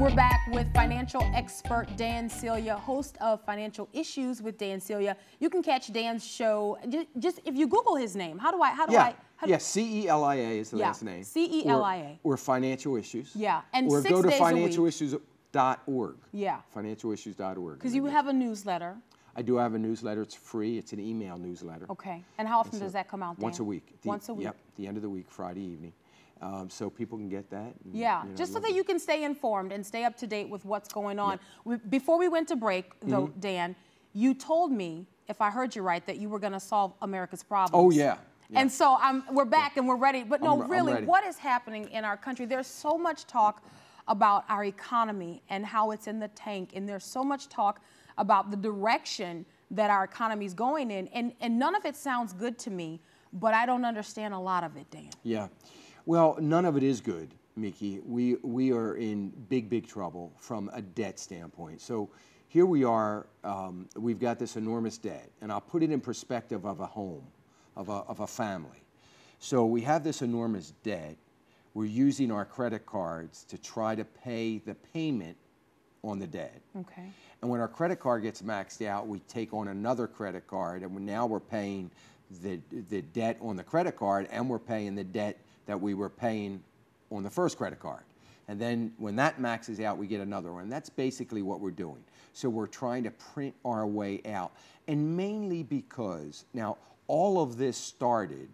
we're back with financial expert Dan Celia, host of Financial Issues with Dan Celia. You can catch Dan's show just if you Google his name. How do I? Celia is the last name. Celia. Or Financial Issues. Yeah, and or 6 go to days a week. financialissues.org. Yeah. Financialissues.org. Because you have a newsletter. I do have a newsletter. It's free. It's an email newsletter. Okay. And how often does that come out, Dan? Once a week. Once a week. Yep. The end of the week, Friday evening. So people can get that. And, yeah, just so that you can stay informed and stay up to date with what's going on. Yeah. Before we went to break, though, Dan, you told me, if I heard you right, that you were going to solve America's problems. Oh, yeah. And so we're back and we're ready. But no, really, what is happening in our country? There's so much talk about our economy and how it's in the tank. And there's so much talk about the direction that our economy is going in. And none of it sounds good to me, but I don't understand a lot of it, Dan. Yeah. Well, none of it is good, Meeke. We are in big trouble from a debt standpoint. So here we are, we've got this enormous debt, and I'll put it in perspective of a home, of a family. So we have this enormous debt. We're using our credit cards to try to pay the payment on the debt. Okay. And when our credit card gets maxed out, we take on another credit card, and now we're paying the debt on the credit card, and we're paying the debt that we were paying on the first credit card. And then when that maxes out, we get another one. That's basically what we're doing. So we're trying to print our way out. And mainly because, now, all of this started,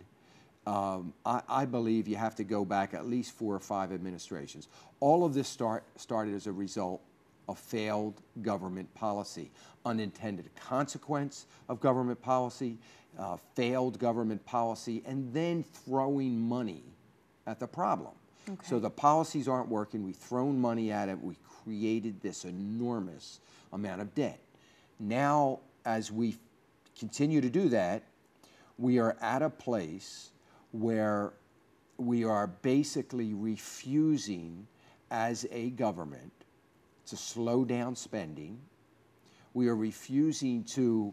I believe you have to go back at least 4 or 5 administrations. All of this started as a result of failed government policy, unintended consequence of government policy, failed government policy, and then throwing money at the problem. Okay. So the policies aren't working. We've thrown money at it. We created this enormous amount of debt. Now, as we continue to do that, we are at a place where we are basically refusing as a government to slow down spending. We are refusing to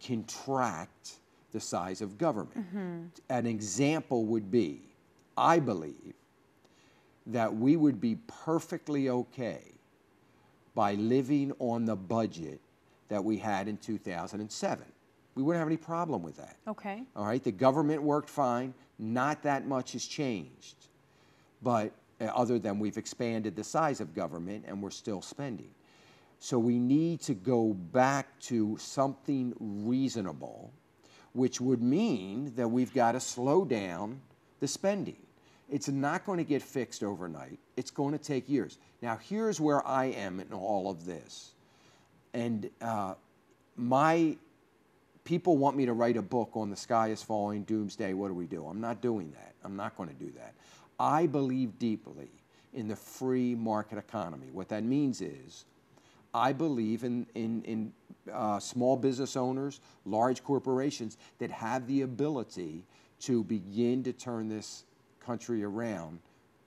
contract the size of government. Mm-hmm. An example would be, I believe, that we would be perfectly okay by living on the budget that we had in 2007. We wouldn't have any problem with that. Okay. All right, the government worked fine. Not that much has changed, but other than we've expanded the size of government and we're still spending. So we need to go back to something reasonable, which would mean that we've got to slow down the spending. It's not going to get fixed overnight. It's going to take years. Now, here's where I am in all of this. And my people want me to write a book on the sky is falling, doomsday, what do we do? I'm not doing that. I'm not going to do that. I believe deeply in the free market economy. What that means is I believe in small business owners, large corporations that have the ability to begin to turn this country around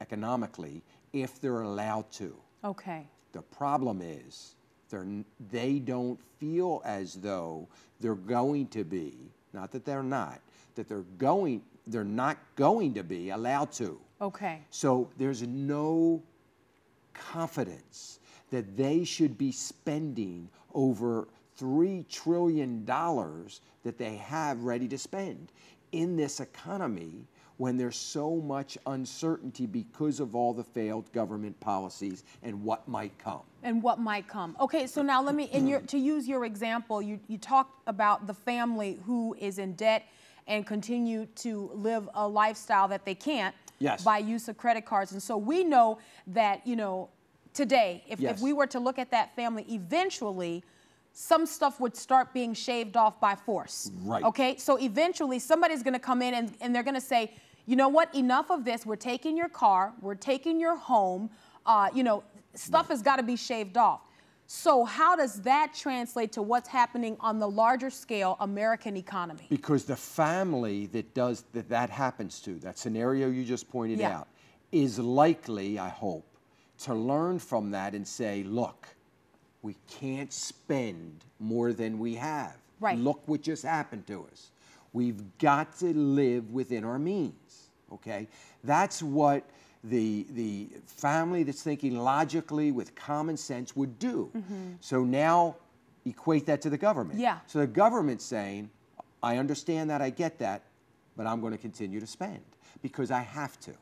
economically if they're allowed to. Okay. The problem is they don't feel as though they're going to be, not that they're not, that they're not going to be allowed to. Okay. So there's no confidence that they should be spending over $3 trillion that they have ready to spend in this economy when there's so much uncertainty because of all the failed government policies and what might come. And what might come. Okay, so now let me, to use your example, you talked about the family who is in debt and continue to live a lifestyle that they can't by use of credit cards. And so we know that, you know, today, if we were to look at that family, eventually some stuff would start being shaved off by force. Right. Okay, so eventually somebody's gonna come in and they're gonna say, you know what, enough of this, we're taking your car, we're taking your home, you know, stuff has gotta be shaved off. So how does that translate to what's happening on the larger scale American economy? Because the family that happens to, that scenario you just pointed out, is likely, I hope, to learn from that and say, look, we can't spend more than we have. Right. Look what just happened to us. We've got to live within our means, okay? That's what the family that's thinking logically with common sense would do. So now equate that to the government. Yeah. So the government's saying, I understand that, I get that, but I'm going to continue to spend because I have to.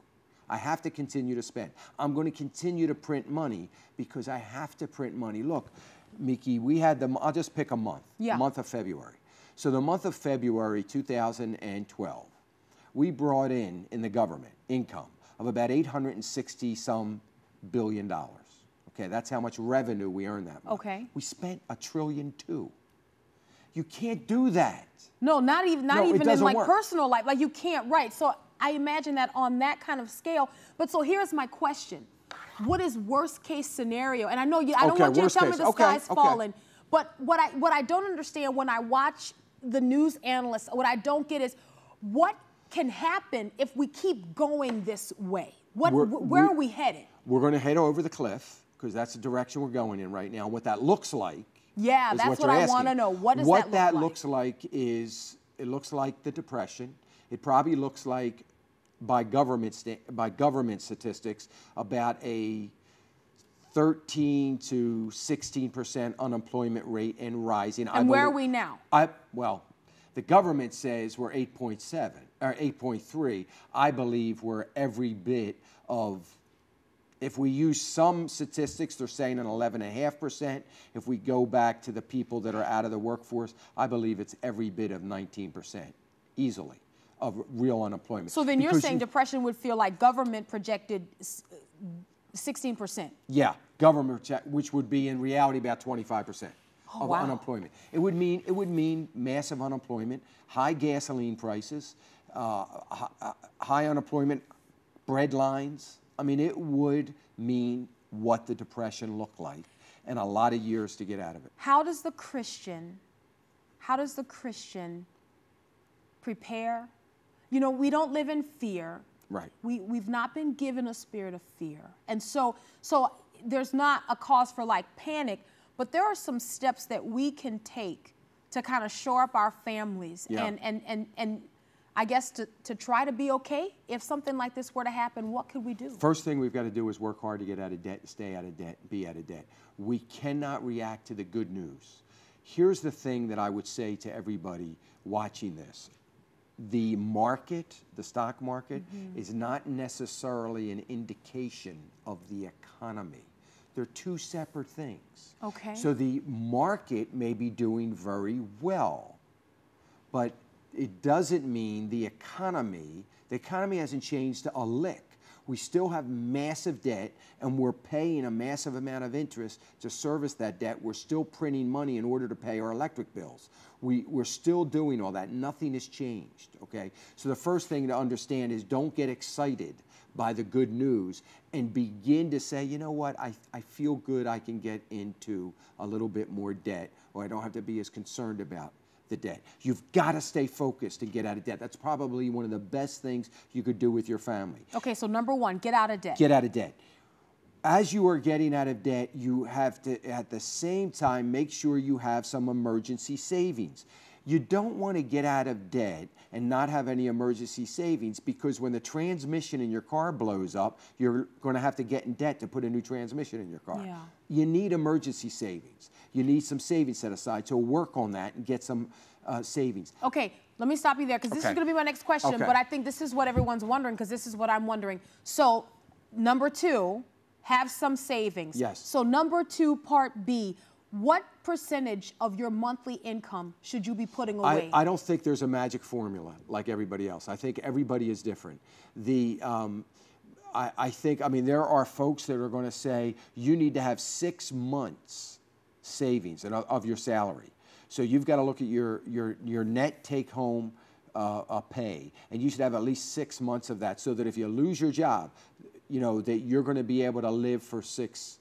I have to continue to spend. I'm going to continue to print money because I have to print money. Look, Meeke, we had I'll just pick a month, month of February. So the month of February 2012, we brought in the government income of about $860-some billion. Okay, that's how much revenue we earned that month. Okay. We spent $1.2 trillion. You can't do that. No, not even in like work. Personal life. Like you can't, right? So I imagine that on that kind of scale. But so here's my question: what is worst case scenario? And I know I don't want you to tell me the sky's falling. But what I don't understand when I watch the news analysts, what I don't get is what can happen if we keep going this way. Where are we headed? We're going to head over the cliff because that's the direction we're going in right now. What that looks like. Yeah, that's what I want to know. What does that look like? What that looks like is, it looks like the Depression. It probably looks like, by government statistics, about a 13 to 16% unemployment rate and rising. And where are we now? Well, the government says we're 8.7 or 8.3. I believe we're every bit of. If we use some statistics, they're saying an 11.5%. If we go back to the people that are out of the workforce, I believe it's every bit of 19%, easily, of real unemployment. So then you're saying depression would feel like government projected 16%? Yeah, government, which would be in reality about 25% of unemployment. It would mean massive unemployment, high gasoline prices, high unemployment, bread lines. I mean, it would mean what the Depression looked like and a lot of years to get out of it. How does the Christian prepare? You know, we don't live in fear. Right. We've not been given a spirit of fear. And so there's not a cause for like panic, but there are some steps that we can take to kind of shore up our families and I guess to try to be okay if something like this were to happen. What could we do? First thing we've got to do is work hard to get out of debt, stay out of debt, be out of debt. We cannot react to the good news. Here's the thing that I would say to everybody watching this. The market, the stock market, is not necessarily an indication of the economy. They're two separate things. Okay. So the market may be doing very well, but it doesn't mean the economy hasn't changed a lick. We still have massive debt, and we're paying a massive amount of interest to service that debt. We're still printing money in order to pay our electric bills. We're still doing all that. Nothing has changed, okay? So the first thing to understand is don't get excited by the good news and begin to say, you know what, I feel good I can get into a little bit more debt, or I don't have to be as concerned about the debt. You've got to stay focused and get out of debt. That's probably one of the best things you could do with your family. Okay, so number one, get out of debt. Get out of debt. As you are getting out of debt, you have to, at the same time, make sure you have some emergency savings. You don't want to get out of debt and not have any emergency savings, because when the transmission in your car blows up, you're going to have to get in debt to put a new transmission in your car. Yeah. You need emergency savings. You need some savings set aside. So work on that and get some savings. Okay, let me stop you there, because this is going to be my next question, but I think this is what everyone's wondering, because this is what I'm wondering. So number two, have some savings. Yes. So number two, part B, what percentage of your monthly income should you be putting away? I don't think there's a magic formula like everybody else. I think everybody is different. I think there are folks that are going to say you need to have 6 months savings of your salary. So you've got to look at your net take-home pay, and you should have at least 6 months of that, so that if you lose your job, you know that you're going to be able to live for six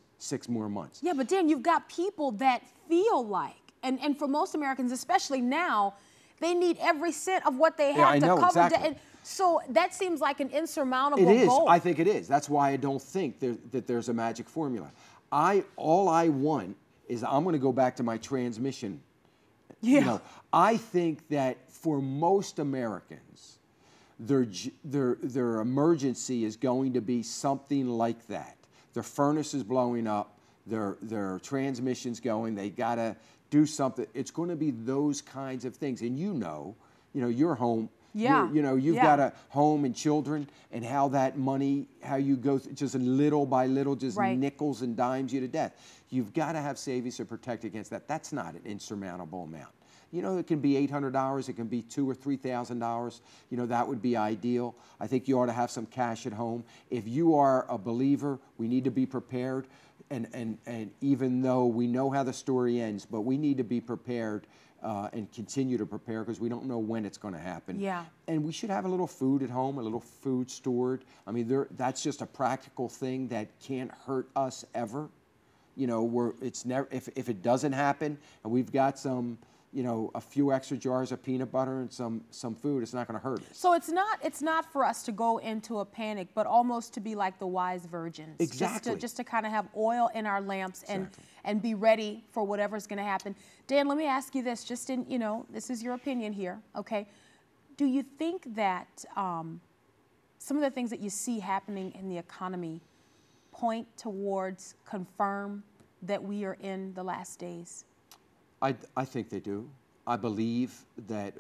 more months. Yeah, but Dan, you've got people that feel like, and for most Americans, especially now, they need every cent of what they have to cover. Exactly. And so that seems like an insurmountable goal. It is. Goal. I think it is. That's why I don't think that there's a magic formula. All I want is I'm going to go back to my transmission. Yeah. You know, I think that for most Americans, their emergency is going to be something like that. Their furnace is blowing up, their transmission's going, they got to do something. It's going to be those kinds of things. And your home, you've got a home and children, and how that money, how you go just little by little, just nickels and dimes you to death. You've got to have savings to protect against that. That's not an insurmountable amount. It can be $800, it can be $2,000 or $3,000. That would be ideal. I think you ought to have some cash at home. If you are a believer, we need to be prepared. And even though we know how the story ends, but we need to be prepared and continue to prepare, because we don't know when it's going to happen. Yeah. And we should have a little food at home, a little food stored. I mean, that's just a practical thing that can't hurt us ever. It's never, if it doesn't happen and we've got some, a few extra jars of peanut butter and some food, it's not going to hurt us. So it's not for us to go into a panic, but almost to be like the wise virgins. Exactly. Just to kind of have oil in our lamps and be ready for whatever's going to happen. Dan, let me ask you this, just in, this is your opinion here, okay? Do you think that some of the things that you see happening in the economy point towards, confirm that we are in the last days? I think they do. I believe that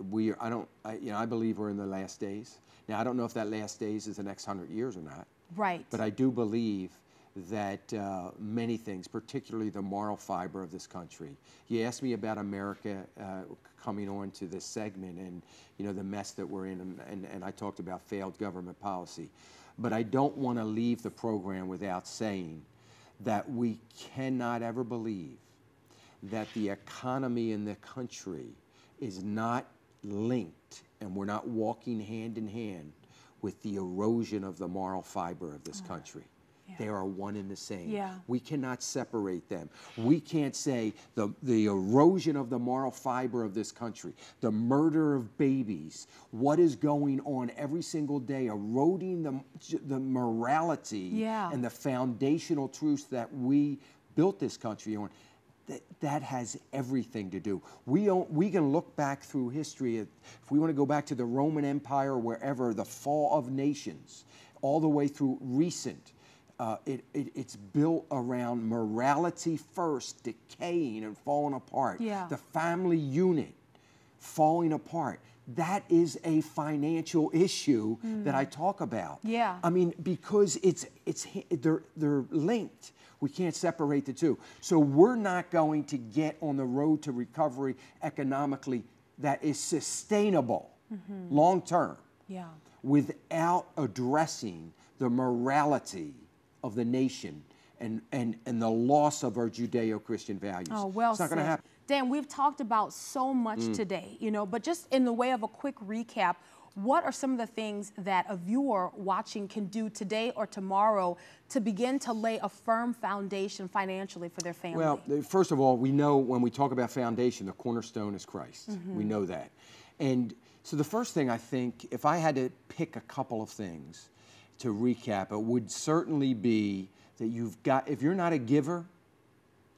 I believe we're in the last days. Now, I don't know if that last days is the next 100 years or not. Right. But I do believe that many things, particularly the moral fiber of this country. You asked me about America coming on to this segment and, the mess that we're in, and I talked about failed government policy. But I don't want to leave the program without saying that we cannot ever believe that the economy in the country is not linked, and we're not walking hand in hand with the erosion of the moral fiber of this country. Yeah. They are one and the same. Yeah. We cannot separate them. We can't say the erosion of the moral fiber of this country, the murder of babies, what is going on every single day, eroding the morality and the foundational truths that we built this country on. That has everything to do. We can look back through history. If we want to go back to the Roman Empire, wherever, the fall of nations, all the way through recent, it's built around morality first, decaying and falling apart. Yeah. The family unit falling apart. That is a financial issue that I talk about. Yeah. I mean, because they're linked. We can't separate the two. So we're not going to get on the road to recovery economically that is sustainable long term without addressing the morality of the nation and the loss of our Judeo-Christian values. Oh, well it's not going to happen. Dan, we've talked about so much today, but just in the way of a quick recap, what are some of the things that a viewer watching can do today or tomorrow to begin to lay a firm foundation financially for their family? Well, first of all, we know when we talk about foundation, the cornerstone is Christ. We know that. And so the first thing I think, if I had to pick a couple of things to recap, it would certainly be that if you're not a giver,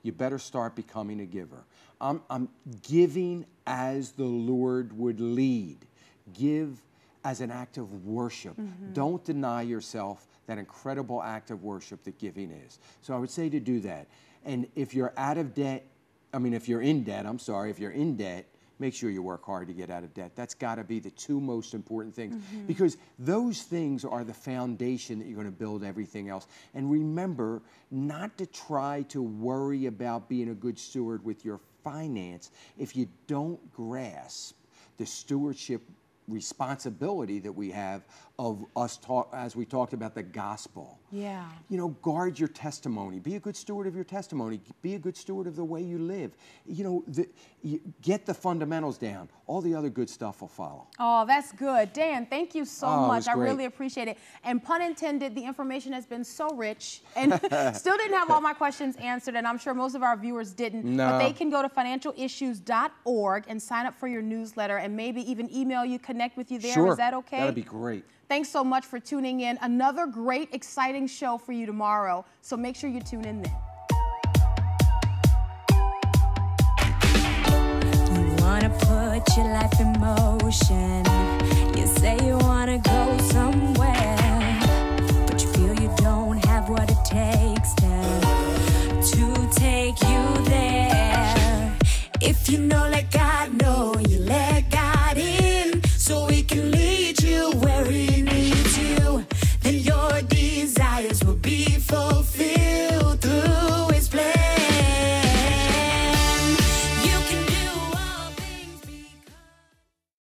you better start becoming a giver. I'm giving as the Lord would lead. Give as an act of worship. Don't deny yourself that incredible act of worship that giving is. So I would say to do that. And if you're if you're in debt, make sure you work hard to get out of debt. That's got to be the two most important things, because those things are the foundation that you're going to build everything else. And remember not to try to worry about being a good steward with your finance if you don't grasp the stewardship responsibility that we have of us as we talked about the gospel. Yeah. Guard your testimony. Be a good steward of your testimony. Be a good steward of the way you live. Get the fundamentals down. All the other good stuff will follow. Oh, that's good. Dan, thank you so much. I great. really appreciate it. And pun intended, the information has been so rich, and still didn't have all my questions answered, and I'm sure most of our viewers didn't. No. But they can go to financialissues.org and sign up for your newsletter, and maybe even email you, connect with you there. Sure. Is that okay? That'd be great. Thanks so much for tuning in. Another great, exciting show for you tomorrow, so make sure you tune in then. You wanna put your life in motion. You say you wanna go somewhere, but you feel you don't have what it takes to take you there. If you know, let God know, you let God in, so He can lead you where